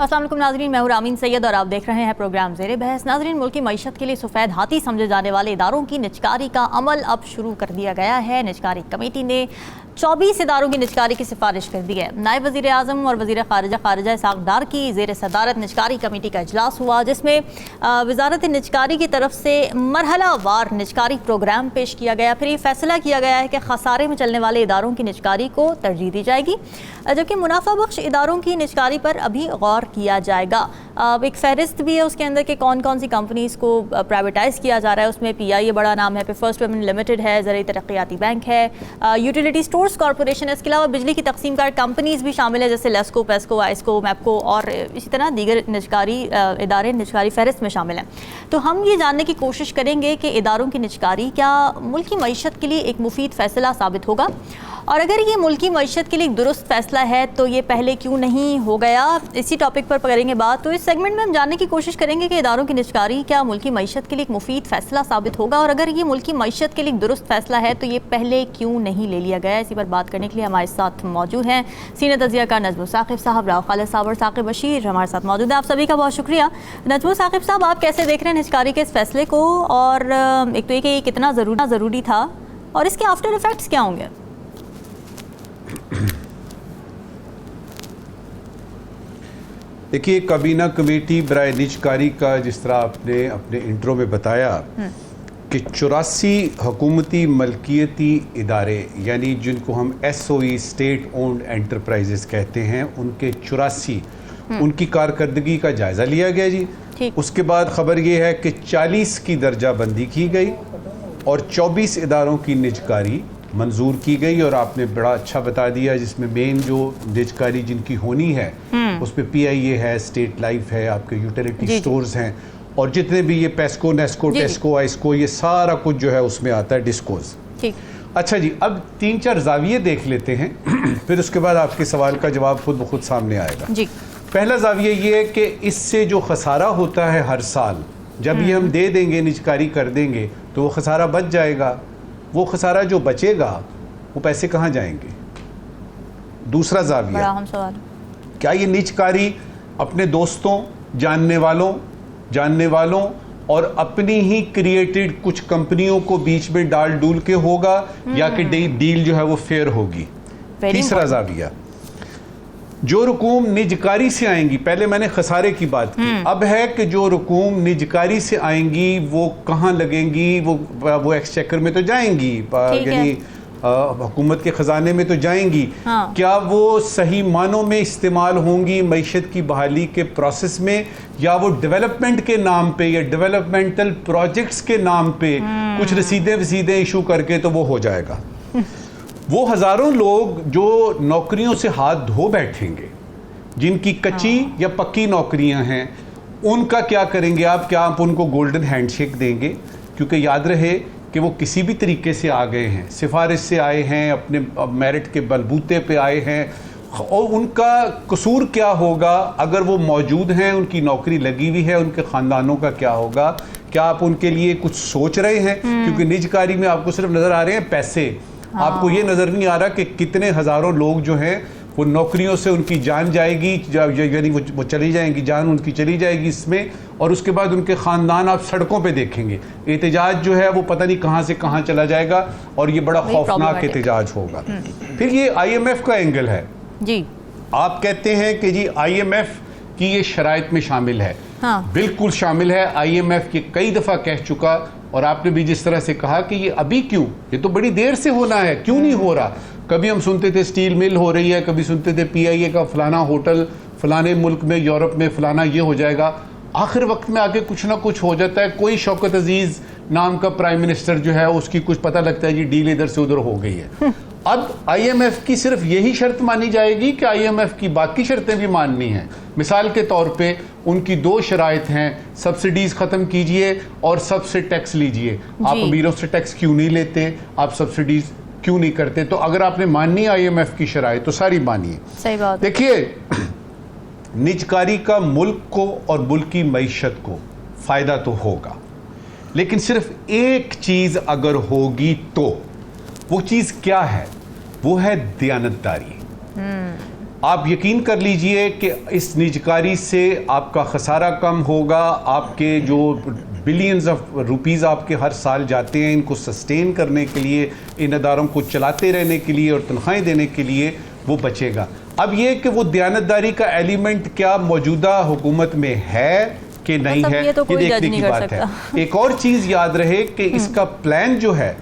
अस्सलाम वालेकुम नाज़रीन, मैं हूं रामीन सैयद और आप देख रहे हैं प्रोग्राम ज़ेरे बहस। नाज़रीन, मुल्क की मईशत के लिए सफ़ेद हाथी समझे जाने वाले इदारों की निजकारी का अमल अब शुरू कर दिया गया है। निजकारी कमेटी ने 24 इदारों की निजकारी की सिफारिश कर दी है। नायब वज़ीर आज़म और वज़ीर ख़ारिजा इसहाक़ डार की ज़ेर सदारत निजकारी कमेटी का इजलास हुआ, जिसमें वज़ारत निजकारी की तरफ से मरहला वार निजकारी प्रोग्राम पेश किया गया। फिर ये फैसला किया गया है कि खसारे में चलने वाले इदारों की निजकारी को तरजीह दी जाएगी, जबकि मुनाफा बख्श इदारों की निजकारी पर अभी गौर किया जाएगा। एक फहरिस्त भी है उसके अंदर कि कौन कौन सी कंपनीज़ को प्राइवेटाइज़ किया जा रहा है। उसमें PIA बड़ा नाम है, फिर फर्स्ट पेमेंट लिमिटेड है, ज़राई तरक्याती बैंक है, यूटिलिटी स्टोर्स कॉरपोरेशन है। इसके अलावा बिजली की तकसीम कार कंपनीज़ भी शामिल है, जैसे लेस्को, पेस्को, आइस्को, मैपको और इसी तरह दीगर निजकारी इदारे निजकारी फहरिस्त में शामिल हैं। तो हम ये जानने की कोशिश करेंगे कि इदारों की निजकारी क्या मुल्क की मईशत के लिए एक मुफीद फ़ैसला साबित होगा, और अगर ये मुल्क की मईशत के लिए एक दुरुस्त फ़ैसला है तो ये पहले क्यों नहीं हो गया। इसी टॉपिक पर करेंगे बात। तो इस सेगमेंट में हम जानने की कोशिश करेंगे कि इदारों की निजकारी क्या मुल्क की मईशत के लिए एक मुफीद फ़ैसला साबित होगा, और अगर ये मुल्क की मईशत के लिए एक दुरुस्त फ़ैसला है तो ये पहले क्यों नहीं ले लिया गया। इसी पर बात करने के लिए हमारे साथ मौजूद हैं सीनियर तजिया का नजमुल साकिब साहब, राव खालिद साहब और साकिब बशीर हमारे साथ मौजूद है। आप सभी का बहुत शुक्रिया। नजमुल साकिब साहब, आप कैसे देख रहे हैं निजकारी के इस फैसले को, और एक तो ये कि ये कितना ज़रूरी था और इसके आफ्टर इफेक्ट्स क्या होंगे? देखिए, काबीना कमेटी बराए निजकारी का, जिस तरह आपने अपने इंट्रो में बताया कि 84 हुकूमती मलकियती इदारे, यानी जिनको हम SOE स्टेट ओन्ड एंटरप्राइजेस कहते हैं, उनके 84 उनकी कारकर्दगी का जायज़ा लिया गया जी। उसके बाद ख़बर ये है कि 40 की दर्जाबंदी की गई और 24 इदारों की निजकारी मंजूर की गई। और आपने बड़ा अच्छा बता दिया, जिसमें मेन जो निजकारी जिनकी होनी है उसमें PIA है, स्टेट लाइफ है, आपके यूटिलिटी स्टोर्स हैं, और जितने भी ये पेस्को, नेस्को, टेस्को, आइस्को, ये सारा कुछ जो है उसमें आता है, डिस्कोज। अच्छा जी, अब 3-4 जाविये देख लेते हैं फिर उसके बाद आपके सवाल का जवाब खुद ब खुद सामने आएगा जी। पहला जाविया ये है कि इससे जो खसारा होता है हर साल, जब ये हम दे देंगे, निजकारी कर देंगे, तो वो खसारा बच जाएगा। वो खसारा जो बचेगा वो पैसे कहाँ जाएंगे? दूसरा जाविया, क्या ये निजकारी अपने दोस्तों, जानने वालों और अपनी ही क्रिएटेड कुछ कंपनियों को बीच में डाल डूल के होगा, या कि डील जो है वो फेयर होगी? तीसरा जाविया, जो रकूम निजकारी से आएंगी, पहले मैंने खसारे की बात की, अब है कि जो रकूम निजकारी से आएंगी वो कहाँ लगेंगी? वो एक्सचेकर में तो जाएंगी, यानी हुकूमत के खजाने में तो जाएंगी। हाँ। क्या वो सही मानों में इस्तेमाल होंगी मईशत की बहाली के प्रोसेस में, या वो डेवलपमेंट के नाम पे या डेवलपमेंटल प्रोजेक्ट्स के नाम पे कुछ रसीदें इशू करके तो वो हो जाएगा? वो हजारों लोग जो नौकरियों से हाथ धो बैठेंगे, जिनकी कच्ची या पक्की नौकरियां हैं, उनका क्या करेंगे आप? क्या आप उनको गोल्डन हैंडशेक देंगे? क्योंकि याद रहे कि वो किसी भी तरीके से आ गए हैं, सिफारिश से आए हैं, अपने मेरिट के बलबूते पे आए हैं, और उनका कसूर क्या होगा अगर वो मौजूद हैं, उनकी नौकरी लगी हुई है, उनके ख़ानदानों का क्या होगा? क्या आप उनके लिए कुछ सोच रहे हैं? क्योंकि निजकारी में आपको सिर्फ नज़र आ रहे हैं पैसे, आपको ये नज़र नहीं आ रहा कि कितने हज़ारों लोग जो हैं वो नौकरियों से उनकी जान जाएगी, यानी वो चली जाएंगी, जान उनकी चली जाएगी इसमें, और उसके बाद उनके ख़ानदान आप सड़कों पे देखेंगे। एहतजाज जो है वो पता नहीं कहाँ से कहाँ चला जाएगा, और ये बड़ा खौफनाक एहतजाज होगा। फिर ये IMF का एंगल है जी। आप कहते हैं कि जी IMF की ये शराइत में शामिल है। हाँ। बिल्कुल शामिल है। IMF ये कई दफ़ा कह चुका, और आपने भी जिस तरह से कहा कि ये अभी क्यों, ये तो बड़ी देर से होना है, क्यों नहीं हो रहा? कभी हम सुनते थे स्टील मिल हो रही है, कभी सुनते थे PIA का फलाना होटल फलाने मुल्क में, यूरोप में फलाना ये हो जाएगा। आखिर वक्त में आके कुछ ना कुछ हो जाता है। कोई शौकत अजीज नाम का प्राइम मिनिस्टर जो है उसकी कुछ पता लगता है जी डील इधर से उधर हो गई है। अब IMF की सिर्फ यही शर्त मानी जाएगी कि IMF की बाकी शर्तें भी माननी हैं? मिसाल के तौर पे उनकी 2 शराइत हैं, सब्सिडीज ख़त्म कीजिए और सबसे टैक्स लीजिए। आप अमीरों से टैक्स क्यों नहीं लेते? आप सब्सिडीज क्यों नहीं करते? तो अगर आपने माननी IMF की शराइत तो सारी मानिए। सही बात। देखिए, निजकारी का मुल्क को और मुल्क की मईशत को फ़ायदा तो होगा, लेकिन सिर्फ एक चीज़ अगर होगी तो वो चीज़ क्या है? वो है दयानतदारी। आप यकीन कर लीजिए कि इस निजकारी से आपका खसारा कम होगा, आपके जो बिलियंस ऑफ रुपीज़ आपके हर साल जाते हैं इनको सस्टेन करने के लिए, इन अदारों को चलाते रहने के लिए और तनख्वाहें देने के लिए, वो बचेगा। अब ये कि वो दयानतदारी का एलिमेंट क्या मौजूदा हुकूमत में है कि नहीं है, ये तो कोई देखने की बात है। एक और चीज़ याद रहे कि इसका प्लान जो है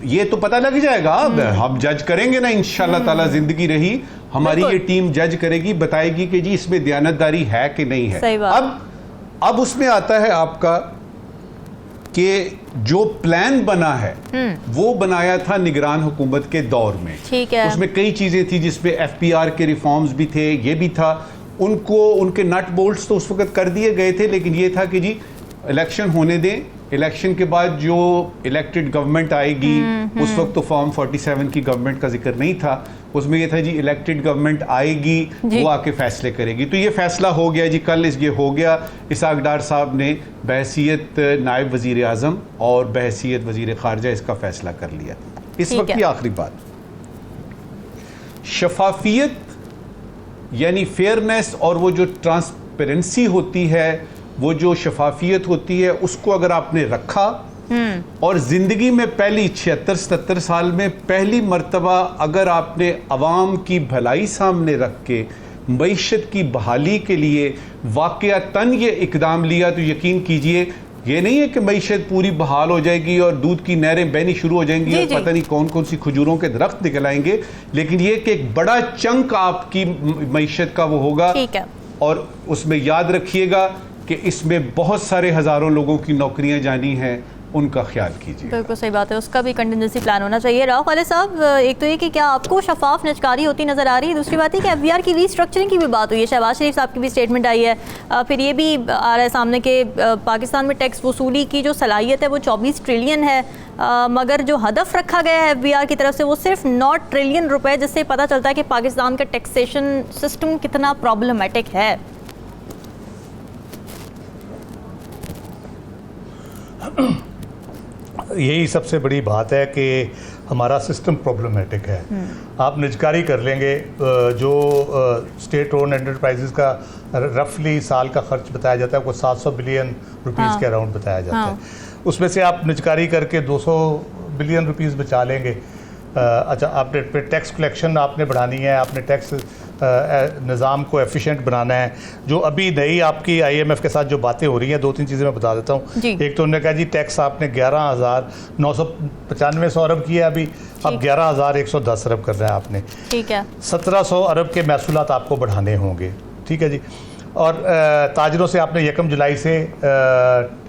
ये तो पता लग जाएगा, हम जज करेंगे ना इंशाल्लाह ताला, जिंदगी रही हमारी ये टीम जज करेगी, बताएगी कि जी इसमें दयानतदारी है कि नहीं है। अब उसमें आता है आपका कि जो प्लान बना है वो बनाया था निगरान हुकूमत के दौर में, ठीक है। उसमें कई चीजें थी जिसमें FPR के रिफॉर्म्स भी थे, ये भी था, उनको उनके नट बोल्ट्स तो उस वक्त कर दिए गए थे, लेकिन ये था कि जी इलेक्शन होने दें, इलेक्शन के बाद जो इलेक्टेड गवर्नमेंट आएगी, उस वक्त तो फॉर्म 47 की गवर्नमेंट का जिक्र नहीं था, उसमें ये था जी इलेक्टेड गवर्नमेंट आएगी, वो आके फैसले करेगी। तो ये फैसला हो गया जी, कल ये हो गया। इसहाक डार साहब ने बहैसियत नायब वजीर आज़म और बहैसियत वजीर खारजा इसका फैसला कर लिया। इस वक्त की आखिरी बात, शफाफियत यानी फेयरनेस और वो जो ट्रांसपेरेंसी होती है, वो जो शफाफियत होती है, उसको अगर आपने रखा और जिंदगी में पहली 76-77 साल में पहली मर्तबा अगर आपने अवाम की भलाई सामने रख के मईशत की बहाली के लिए वाकयातन ये इकदाम लिया, तो यकीन कीजिए ये नहीं है कि मईशत पूरी बहाल हो जाएगी और दूध की नहरें बहनी शुरू हो जाएंगी और पता नहीं कौन कौन सी खजूरों के दरख्त निकल आएंगे, लेकिन ये कि एक बड़ा चंक आपकी मईशत का वो होगा। और उसमें याद रखिएगा कि इसमें बहुत सारे हजारों लोगों की नौकरियां जानी हैं, उनका ख्याल कीजिए। बिल्कुल सही बात है, उसका भी कंटिजेंसी प्लान होना चाहिए। राव खालिद साहब, एक तो ये कि क्या आपको शफाफ निजकारी होती नज़र आ रही है, दूसरी बात है कि FBR की रीस्ट्रक्चरिंग की भी बात हुई है, शहबाज शरीफ साहब की भी स्टेटमेंट आई है, फिर ये भी आ रहा है सामने कि पाकिस्तान में टैक्स वसूली की जो सलाहियत है वो 24 ट्रिलियन है, मगर जो हदफ रखा गया है FBR की तरफ से वो सिर्फ 9 ट्रिलियन रुपए, जिससे पता चलता है कि पाकिस्तान का टैक्सेशन सिस्टम कितना प्रॉब्लमेटिक है। यही सबसे बड़ी बात है कि हमारा सिस्टम प्रॉब्लमेटिक है। आप निजकारी कर लेंगे, जो स्टेट ओन एंटरप्राइजेस का रफली साल का खर्च बताया जाता है वो 700 बिलियन रुपीस के अराउंड बताया जाता है, उसमें से आप निजकारी करके 200 बिलियन रुपीस बचा लेंगे। अच्छा, आपने टैक्स कलेक्शन आपने बढ़ानी है, आपने टैक्स निज़ाम को एफिशिएंट बनाना है। जो अभी नई आपकी IMF के साथ जो बातें हो रही हैं, 2-3 चीज़ें मैं बता देता हूँ। एक तो उन्होंने कहा जी टैक्स आपने 11,995 अरब किया अभी, अब 11,110 अरब करना है आपने, ठीक है। 1700 अरब के महसूलात आपको बढ़ाने होंगे, ठीक है जी। और ताजरों से आपने 1 जुलाई से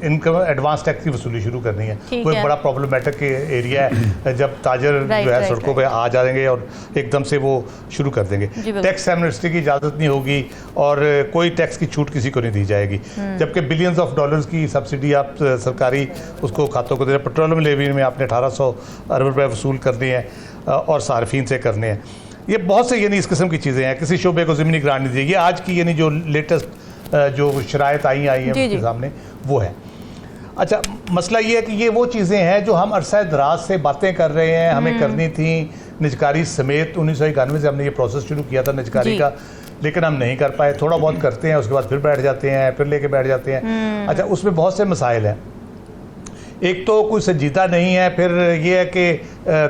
इनकम एडवांस टैक्स की वसूली शुरू करनी है। वो एक बड़ा प्रॉब्लमेटिक एरिया है, जब ताजर जो है सड़कों पे आ जाएंगे और एकदम से वो शुरू कर देंगे। टैक्स एमनेस्टी की इजाज़त नहीं होगी और कोई टैक्स की छूट किसी को नहीं दी जाएगी, जबकि बिलियंस ऑफ डॉलर्स की सब्सिडी आप सरकारी उसको खातों को दे रहे हैं। पेट्रोलियम लेवी में आपने 1800 अरब रुपये वसूल करने हैं और सार्फिन से करने हैं। ये बहुत से यानी इस किस्म की चीज़ें हैं। किसी शोबे को ज़मीनी ग्रांट नहीं दी, ये आज की यानी जो लेटेस्ट जो शराइत आई हैं उनके सामने वो है। अच्छा, मसला ये है कि ये वो चीज़ें हैं जो हम अरसा दराज से बातें कर रहे हैं, हमें करनी थी निजकारी समेत। 1991 से हमने ये प्रोसेस शुरू किया था निजकारी का, लेकिन हम नहीं कर पाए। थोड़ा बहुत करते हैं, उसके बाद फिर बैठ जाते हैं, फिर लेके बैठ जाते हैं। अच्छा, उसमें बहुत से मसाइल हैं। एक तो कोई संजीदा नहीं है, फिर ये है कि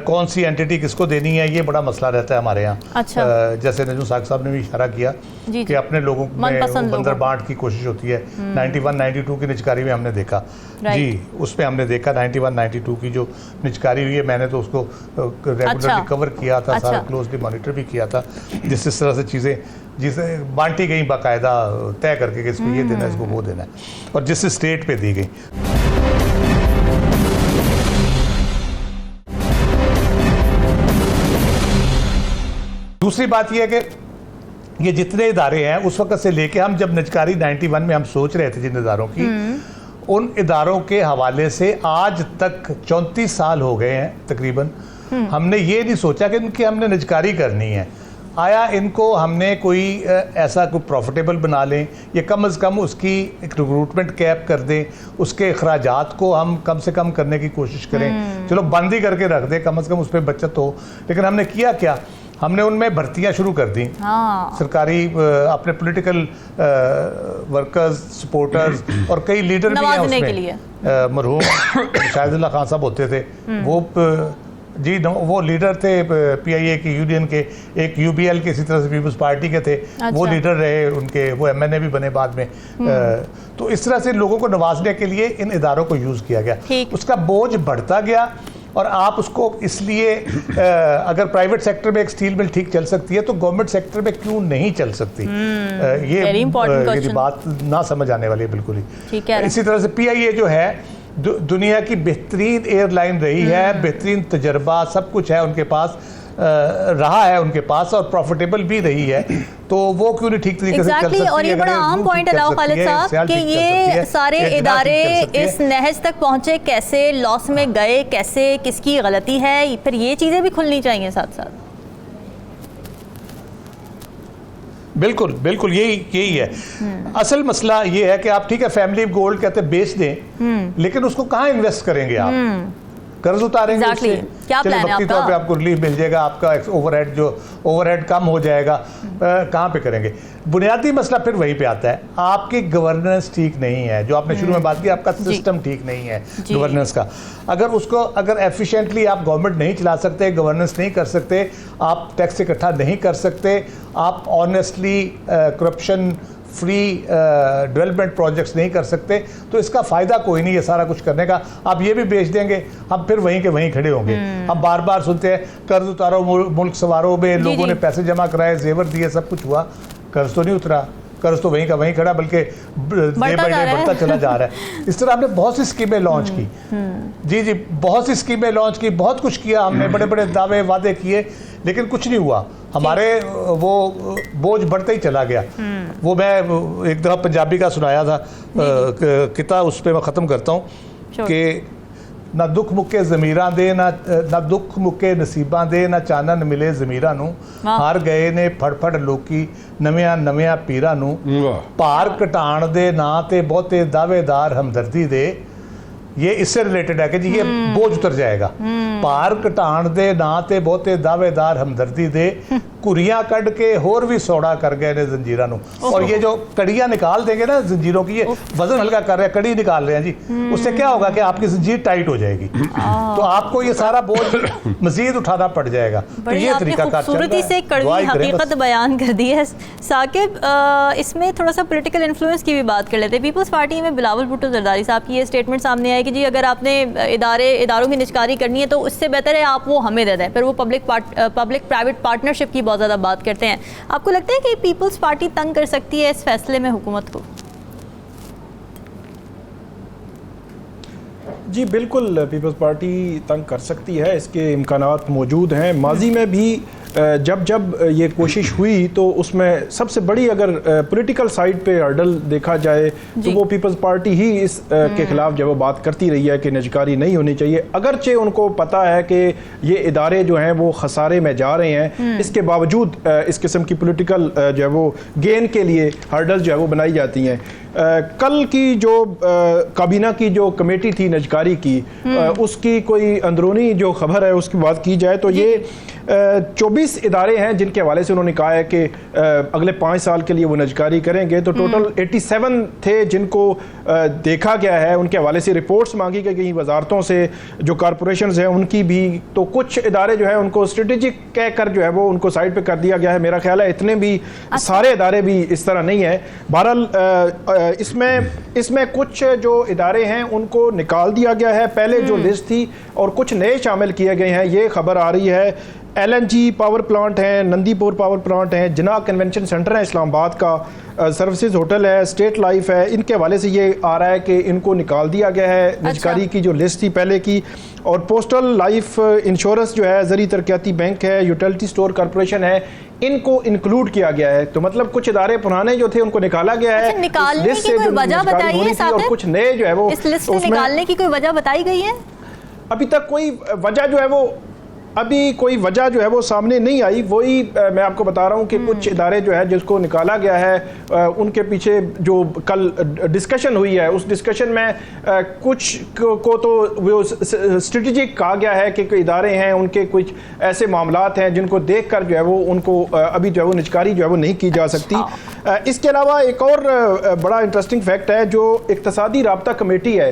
कौन सी एंटिटी किसको देनी है, ये बड़ा मसला रहता है हमारे यहाँ। अच्छा। जैसे नजूम साहब साहब ने भी इशारा किया कि अपने लोगों में बंदर बांट की कोशिश होती है। 91-92 की निजकारी में हमने देखा जी, उसमें हमने देखा 91-92 की जो निजकारी हुई है, मैंने तो उसको रेगुलरली कवर किया था, सारा क्लोजली मॉनिटर भी किया था, जिस तरह से चीज़ें जिसे बांटी गई बाकायदा तय करके कि इसको ये देना है, इसको वो देना है, और जिस स्टेट पे दी गई। दूसरी बात यह है कि ये जितने इदारे हैं उस वक्त से लेके हम जब निजकारी 91 में हम सोच रहे थे जिन इदारों की, उन इदारों के हवाले से आज तक 34 साल हो गए हैं तकरीबन, हमने ये नहीं सोचा कि इनकी हमने निजकारी करनी है। आया इनको हमने कोई ऐसा कोई प्रॉफिटेबल बना लें, या कम से कम उसकी एक रिक्रूटमेंट कैप कर दें, उसके अखराजात को हम कम से कम करने की कोशिश करें। चलो बंद ही करके रख दें, कम से कम उस पर बचत हो। लेकिन हमने किया क्या, हमने उनमें भर्तियां शुरू कर दी। हाँ। सरकारी अपने पॉलिटिकल वर्कर्स, सपोर्टर्स और कई लीडर भी हैं उसमें। मरहूम शाहिदुल्लाह खान साहब होते थे, वो लीडर थे PIA की यूनियन के, एक UBL के इसी तरह से पीपल्स पार्टी के थे। अच्छा। वो लीडर रहे उनके, वो MNA भी बने बाद में। तो इस तरह से लोगों को नवाजने के लिए इन इदारों को यूज़ किया गया। उसका बोझ बढ़ता गया और आप उसको इसलिए अगर प्राइवेट सेक्टर में एक स्टील मिल ठीक चल सकती है तो गवर्नमेंट सेक्टर में क्यों नहीं चल सकती? ये बात ना समझ आने वाली है बिल्कुल ही। इसी तरह से PIA जो है दुनिया की बेहतरीन एयरलाइन रही है, बेहतरीन तजर्बा सब कुछ है उनके पास, रहा है उनके पास, और प्रॉफिटेबल भी रही है, तो वो क्यों नहीं ठीक तरीके से चल सकती है? और ये बड़ा आम पॉइंट है राव खालिद साहब कि ये सारे इदारे इस नहज तक पहुंचे कैसे, लॉस में गए कैसे, किसकी गलती है, फिर ये चीजें भी खुलनी चाहिए साथ साथ। बिल्कुल बिल्कुल यही है। असल मसला ये है कि आप ठीक है फैमिली गोल्ड कहते हैं बेच दें, लेकिन उसको कहाँ इन्वेस्ट करेंगे आप? कर्ज उतारेंगे उससे, क्या प्लान है वक्ती तौर पे आपको रिलीफ मिल जाएगा, आपका ओवरहेड कम हो जाएगा, कहाँ पे करेंगे? बुनियादी मसला फिर वहीं पे आता है, आपकी गवर्नेंस ठीक नहीं है। जो आपने शुरू में बात की, आपका सिस्टम ठीक नहीं है गवर्नेंस का। अगर एफिशिएंटली आप गवर्नमेंट नहीं चला सकते, गवर्नेंस नहीं कर सकते, आप टैक्स इकट्ठा नहीं कर सकते, आप honestly corruption free development projects नहीं कर सकते, तो इसका फ़ायदा कोई नहीं है सारा कुछ करने का। आप ये भी बेच देंगे, हम फिर वहीं के वहीं खड़े होंगे। हम बार बार सुनते हैं कर्ज उतारो, मुल्क सवारों में लोगों ने पैसे जमा कराए, जेवर दिए, सब कुछ हुआ, कर्ज तो नहीं उतरा, कर्ज तो वहीं का वहीं खड़ा, बल्कि डे बाई डे बढ़ता चला जा रहा है। इस तरह हमने बहुत सी स्कीमें लॉन्च की, जी बहुत सी स्कीमें लॉन्च की, बहुत कुछ किया हमने, बड़े बड़े दावे वादे किए, लेकिन कुछ नहीं हुआ। हमारे वो बोझ बढ़ता ही चला गया। वो मैं एक दफ़ा पंजाबी का सुनाया था किता, उस पर मैं ख़त्म करता हूँ कि ना दुख मुक्के ज़मीरां दे, ना दुख मुक्के नसीबां दे, ना चानन मिले ज़मीरां नूं, हार गए ने फड़ फड़ लोकी नवियां पीरां नूं, भार घटाण दे ना ते बहुते दावेदार हमदर्दी दे। ये इससे रिलेटेड है कि जी ये बोझ उतर जाएगा। भार घटाण दे ना ते बहुते दावेदार हमदर्दी दे, कुरियां कड़ के होर भी सौड़ा कर गए ने जंजीरां नूं। और ये जो कड़ियां निकाल देंगे ना जंजीरों की, ये वजन हल्का कर रहे हैं, कड़ी निकाल रहे हैं जी, उससे क्या होगा कि आपकी जंजीर टाइट हो जाएगी, तो आपको ये सारा बोझ मजीद उठाना पड़ जाएगा। तो ये तरीका खूबसूरती से कड़वी हकीकत बयान कर दी है। साकिब, इसमें थोड़ा सा पॉलिटिकल इन्फ्लुएंस की भी बात कर लेते हैं। पीपल्स पार्टी में बिलावल भुट्टो जरदारी साहब की ये स्टेटमेंट सामने आई कि जी अगर आपने इदारों की निजकारी करनी है तो उससे बेहतर है आप वो हमें दे दें। फिर वो पब्लिक प्राइवेट पार्टनरशिप की बहुत ज़्यादा बात करते हैं। आपको लगता है कि पीपल्स पार्टी तंग कर सकती है इस फैसले में हुकूमत को? जी बिल्कुल, पीपल्स पार्टी तंग कर सकती है, इसके इम्कानात मौजूद हैं। माजी में भी जब ये कोशिश हुई तो उसमें सबसे बड़ी अगर पॉलिटिकल साइड पे हर्डल देखा जाए तो वो पीपल्स पार्टी ही इस के खिलाफ जब वो बात करती रही है कि निजकारी नहीं होनी चाहिए, अगरचे उनको पता है कि ये इदारे जो हैं वो खसारे में जा रहे हैं, इसके बावजूद इस किस्म की पॉलिटिकल जो है वो गेन के लिए हर्डल जो है वो बनाई जाती हैं। कल की जो काबीना की जो कमेटी थी निजकारी की, उसकी कोई अंदरूनी जो खबर है उसकी बात की जाए तो ये 24 इदारे हैं जिनके हवाले से उन्होंने कहा है कि अगले 5 साल के लिए वो निजकारी करेंगे। तो टोटल 87 थे जिनको देखा गया है, उनके हवाले से रिपोर्ट्स मांगी गई वजारतों से, जो कॉरपोरेशंस हैं उनकी भी। तो कुछ इदारे जो है उनको स्ट्रेटेजिक कहकर जो है वो उनको साइड पे कर दिया गया है। मेरा ख्याल है इतने भी सारे इदारे भी इस तरह नहीं है। बहरहाल इसमें कुछ जो इदारे हैं उनको निकाल दिया गया है, पहले जो लिस्ट थी, और कुछ नए शामिल किए गए हैं। ये खबर आ रही है LNG पावर प्लांट है, नंदीपुर पावर प्लांट है, जिना कन्वेंशन सेंटर है इस्लामाबाद का, सर्विसेज होटल है, स्टेट लाइफ है, इनके हवाले से ये आ रहा है कि इनको निकाल दिया गया है निजकारी की जो लिस्ट थी पहले की। और पोस्टल लाइफ इंश्योरेंस जो है, ज़री तरक्याती बैंक है, यूटिलिटी स्टोर कॉरपोरेशन है, इनको इंक्लूड किया गया है। तो मतलब कुछ इदारे पुराने जो थे उनको निकाला गया है। निकालने की कोई वजह बताई है और कुछ नए जो है वो इस लिस्ट में निकालने की कोई वजह बताई गई है? अभी तक कोई वजह जो है वो अभी कोई वजह जो है वो सामने नहीं आई। वही मैं आपको बता रहा हूँ कि कुछ इदारे जो है जिसको निकाला गया है उनके पीछे जो कल डिस्कशन हुई है, उस डिस्कशन में कुछ को तो वो स्ट्रेटेजिक कहा गया है कि इदारे हैं उनके कुछ ऐसे मामलात हैं जिनको देख कर जो है वो उनको अभी जो है वो निजकारी जो है वो नहीं की जा सकती। इसके अलावा एक और बड़ा इंटरेस्टिंग फैक्ट है जो इक्तसादी राब्ता कमेटी है।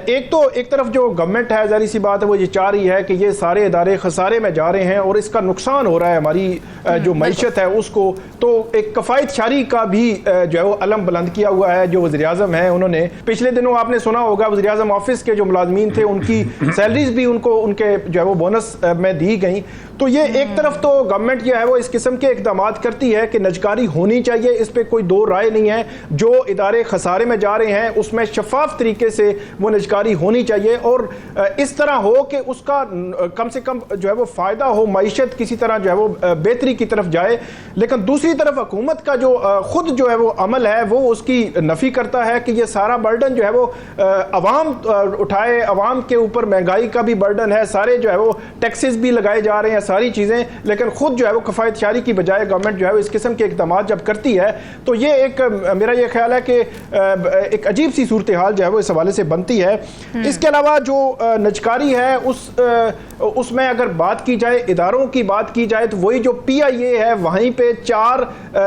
एक तो एक तरफ जो गवर्नमेंट है, जाहिर सी बात है, वो ये चाह रही है कि ये सारे इदारे खसारे में जा रहे हैं और इसका नुकसान हो रहा है हमारी जो मईशत है उसको। तो एक कफ़ायत शारी का भी जो है वो अलम बुलंद किया हुआ है जो वज़ीर आज़म है उन्होंने। पिछले दिनों आपने सुना होगा वज़ीर आज़म ऑफिस के जो मुलाजमीन थे उनकी सैलरीज भी उनको उनके जो है वो बोनस में दी गई। तो ये एक तरफ तो गवर्नमेंट जो है वो इस किस्म के इकदाम करती है कि नजकारी होनी चाहिए, इस पर कोई दो राय नहीं है। जो इदारे खसारे में जा रहे हैं उसमें शफाफ तरीके से वो नजकारी होनी चाहिए और इस तरह हो कि उसका कम से कम जो है वो फ़ायदा हो, मईशत किसी तरह जो है वो बेहतरी की तरफ जाए। लेकिन दूसरी तरफ हुकूमत का जो खुद जो है वो अमल है वो उसकी नफ़ी करता है कि ये सारा बर्डन जो है वो अवाम उठाए, अवाम के ऊपर महंगाई का भी बर्डन है, सारे जो है वो टैक्सेस भी लगाए जा रहे हैं, सारी चीज़ें। लेकिन खुद जो है वो कफ़ायत शारी की बजाय गवर्नमेंट जो है इस किस्म के इक़दाम जब करती है तो ये एक मेरा ये ख्याल है कि एक अजीब सी सूरत हाल जो है वो इस हवाले से बनती है। इसके अलावा जो नजकारी है उसमें अगर बात की जाए, इदारों की बात की जाए, तो वही जो PIA है वहीं पे 4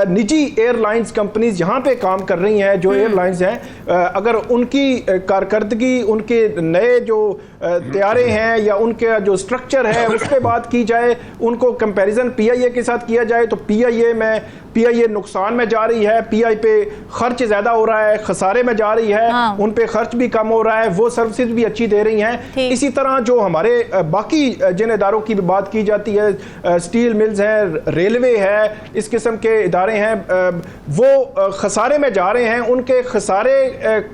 निजी एयरलाइंस कंपनीज यहाँ पे काम कर रही हैं। जो एयरलाइंस हैं अगर उनकी कारकर्दगी, उनके नए जो तैयारे हैं या उनके जो स्ट्रक्चर है उस पर बात की जाए, उनको कंपैरिजन PIA के साथ किया जाए तो PIA नुकसान में जा रही है, PI पे खर्च ज़्यादा हो रहा है, खसारे में जा रही है। हाँ। उन पे खर्च भी कम हो रहा है, वो सर्विसेज भी अच्छी दे रही हैं। इसी तरह जो हमारे बाकी जिन इदारों की भी बात की जाती है, स्टील मिल्स हैं, रेलवे है, इस किस्म के इदारे हैं, वो खसारे में जा रहे हैं। उनके खसारे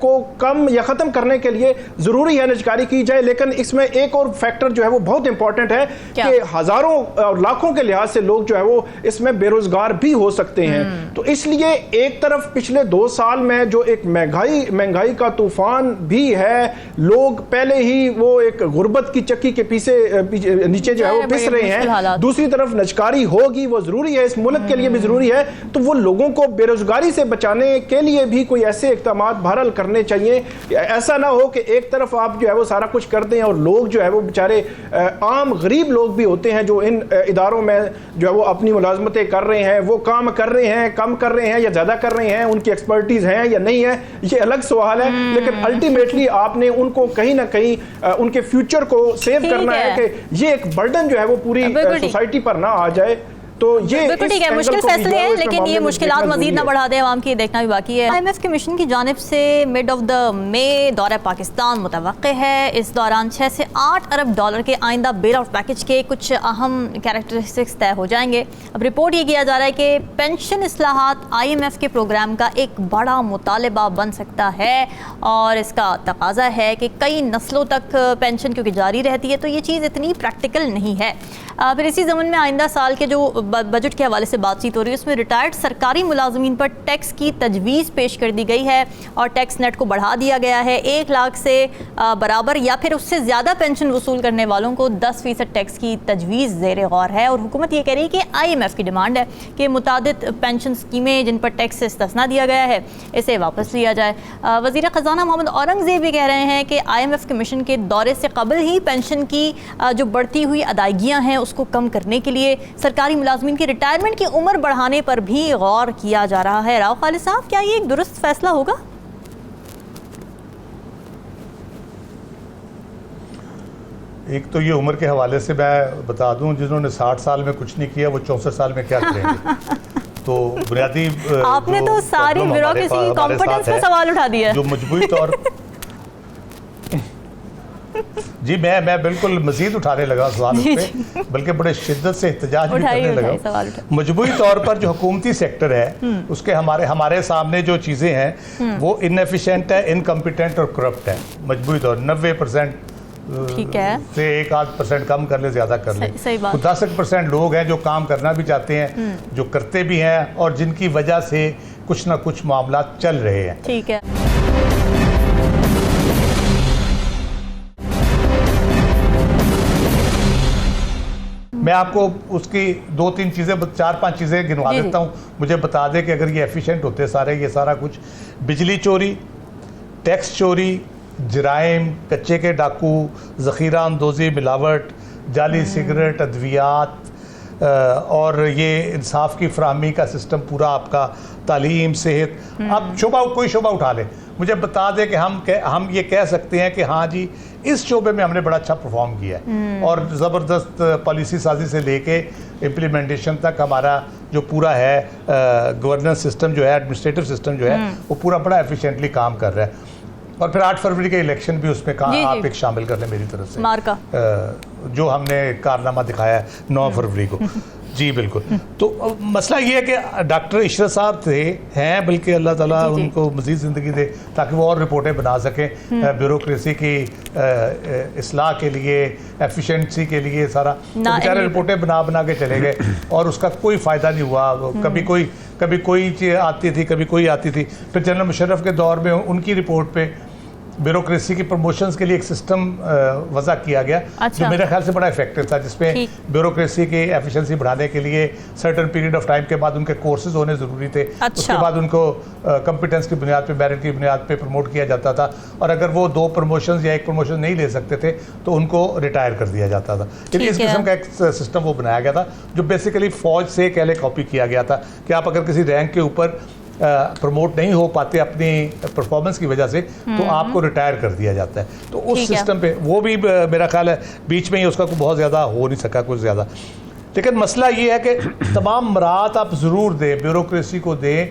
को कम या ख़त्म करने के लिए ज़रूरी है निजकारी की जाए। लेकिन इसमें एक और फैक्टर जो है वो बहुत इंपॉर्टेंट है कि हज़ारों और लाखों के लिहाज से लोग जो है वो इसमें बेरोजगार भी हो सकते हैं। तो इसलिए एक तरफ पिछले 2 साल में जो एक महंगाई का तूफान भी है, लोग पहले ही वो एक गुर्बत की चक्की के नीचे जो है वो पिस रहे हैं। दूसरी तरफ नजकारी होगी, वो जरूरी है, इस मुल्क के लिए भी जरूरी है। तो वो लोगों को बेरोजगारी से बचाने के लिए भी कोई ऐसे इक़दाम बहरहाल करने चाहिए। ऐसा ना हो कि एक तरफ आप जो है वो सारा कुछ कर दें और लोग जो है वो बेचारे आम गरीब लोग भी होते हैं जो इन इदारों में जो है वो अपनी मुलाजमतें कर रहे हैं, वो काम कर रहे हैं, कम कर रहे हैं या ज़्यादा कर रहे हैं, उनकी एक्सपर्टीज़ है या नहीं है, ये अलग सवाल है। लेकिन अल्टीमेटली आपने उनको कहीं ना कहीं उनके फ्यूचर को सेव करना है कि ये एक बर्डन जो है वो पूरी सोसाइटी पर ना आ जाए। तो ये बिल्कुल ठीक है, मुश्किल फैसले हैं, लेकिन ये मुश्किलात मजीद ना बढ़ा दें, आवाम की देखना भी बाकी है। IMF के मिशन की जानिब से मिड ऑफ द मई दौरा पाकिस्तान मुतवक्के है। इस दौरान 6 से 8 अरब डॉलर के आइंदा बेल आउट पैकेज के कुछ अहम कैरेक्टरिस्टिक्स तय हो जाएंगे। अब रिपोर्ट ये किया जा रहा है कि पेंशन इस्लाहात IMF के प्रोग्राम का एक बड़ा मुतालबा बन सकता है और इसका तकाजा है कि कई नस्लों तक पेंशन क्योंकि जारी रहती है तो ये चीज़ इतनी प्रैक्टिकल नहीं है। फिर इसी ज़मन में आइंदा साल के जो बजट के हवाले से बातचीत हो रही है उसमें रिटायर्ड सरकारी मुलाजमीन पर टैक्स की तजवीज़ पेश कर दी गई है और टैक्स नेट को बढ़ा दिया गया है। 1 लाख से बराबर या फिर उससे ज़्यादा पेंशन वसूल करने वालों को 10% टैक्स की तजवीज़ ज़ेर गौर है। और हुकूमत ये कह रही है कि IMF की डिमांड है कि मुतादिद पेंशन स्कीमें जिन पर टैक्स से इस्तिस्ना दिया गया है इसे वापस लिया जाए। वज़ीर ख़जाना मोहम्मद औरंगज़ेब भी कह रहे हैं कि IMF के मिशन के दौरे से कबल ही पेंशन की जो बढ़ती हुई अदायगियाँ हैं उसको कम करने के लिए सरकारी मुलाजमीन की रिटायरमेंट की उम्र बढ़ाने पर भी गौर किया जा रहा है। राव खालिद साहब, क्या ये एक दुरुस्त फैसला होगा? एक तो ये उम्र के हवाले से मैं बता दूं, जिन्होंने 60 साल में कुछ नहीं किया वो 64 साल में क्या करेंगे। तो बुनियादी आपने तो सारी ब्यूरोक्रेसी की कॉम्पिटेंस पे सवाल उठा दिया जो मजबूरी तौर जी मैं बिल्कुल मजीद उठाने लगा सवाल पे, बल्कि बड़े शिद्दत से एहतजाज भी करने लगा। मजबूरी तौर पर जो हुकूमती सेक्टर है उसके हमारे सामने जो चीज़ें हैं वो इनएफिशिएंट है, इनकम्पिटेंट और करप्ट है। मजबूरी तौर 90% ठीक है से 1-8% कम कर ले, ज़्यादा कर ले। 10% लोग हैं जो काम करना भी चाहते हैं, जो करते भी हैं और जिनकी वजह से कुछ ना कुछ मामला चल रहे हैं। ठीक है। मैं आपको उसकी 2-3 चीज़ें 4-5 चीज़ें गिनवा देता हूँ, मुझे बता दें कि अगर ये एफिशिएंट होते सारे ये सारा कुछ। बिजली चोरी, टैक्स चोरी, जराइम, कच्चे के डाकू, ज़ख़ीरा अंदोज़ी, मिलावट, जाली सिगरेट, अद्वियात, और ये इंसाफ की फराहमी का सिस्टम पूरा आपका, तालीम, सेहत, आप कोई शोबा उठा लें, मुझे बता दें कि हम ये कह सकते हैं कि हाँ जी इस शोबे में हमने बड़ा अच्छा परफॉर्म किया है। और ज़बरदस्त पॉलिसी साजी से लेके इम्प्लीमेंटेशन तक हमारा जो पूरा है गवर्नेंस सिस्टम जो है, एडमिनिस्ट्रेटिव सिस्टम जो है, वो पूरा बड़ा एफिशिएंटली काम कर रहा है। और फिर 8 फरवरी के इलेक्शन भी उसमें आप एक शामिल कर लें मेरी तरफ से, मार्का जो हमने कारनामा दिखाया है 9 फरवरी को। जी बिल्कुल। तो मसला ये है कि डॉक्टर इशरत साहब हैं, बल्कि अल्लाह ताला उनको मज़ीद ज़िंदगी दे ताकि वो और रिपोर्टें बना सकें ब्यूरोक्रेसी की इस्लाह के लिए, एफिशिएंसी के लिए सारा। तो बेचारे रिपोर्टें बना के चले गए और उसका कोई फ़ायदा नहीं हुआ। कभी कोई चीज़ आती थी, कभी कोई आती थी। फिर जनरल मुशर्रफ के दौर में उनकी रिपोर्ट पे ब्यूरोक्रेसी की प्रमोशंस के लिए एक सिस्टम वज़ा किया गया, जो मेरे ख्याल से बड़ा इफेक्टिव था, जिसमें ब्यूरोक्रेसी की एफिशिएंसी बढ़ाने के लिए सर्टेन पीरियड ऑफ टाइम के बाद उनके कोर्सेज होने ज़रूरी थे। उसके बाद उनको कॉम्पिटेंस की बुनियाद पे, मेरिट की बुनियाद पे प्रमोट किया जाता था, और अगर वो 2 प्रमोशंस या 1 प्रमोशन नहीं ले सकते थे तो उनको रिटायर कर दिया जाता था। इस किस्म का एक सिस्टम वो बनाया गया था, जो बेसिकली फ़ौज से पहले कॉपी किया गया था कि आप अगर किसी रैंक के ऊपर प्रमोट नहीं हो पाते अपनी परफॉर्मेंस की वजह से, तो आपको रिटायर कर दिया जाता है। तो उस सिस्टम पे वो भी मेरा ख्याल है बीच में ही उसका बहुत ज़्यादा हो नहीं सका कुछ ज़्यादा। लेकिन मसला ये है कि तमाम मराहत आप ज़रूर दें, ब्यूरोक्रेसी को दें,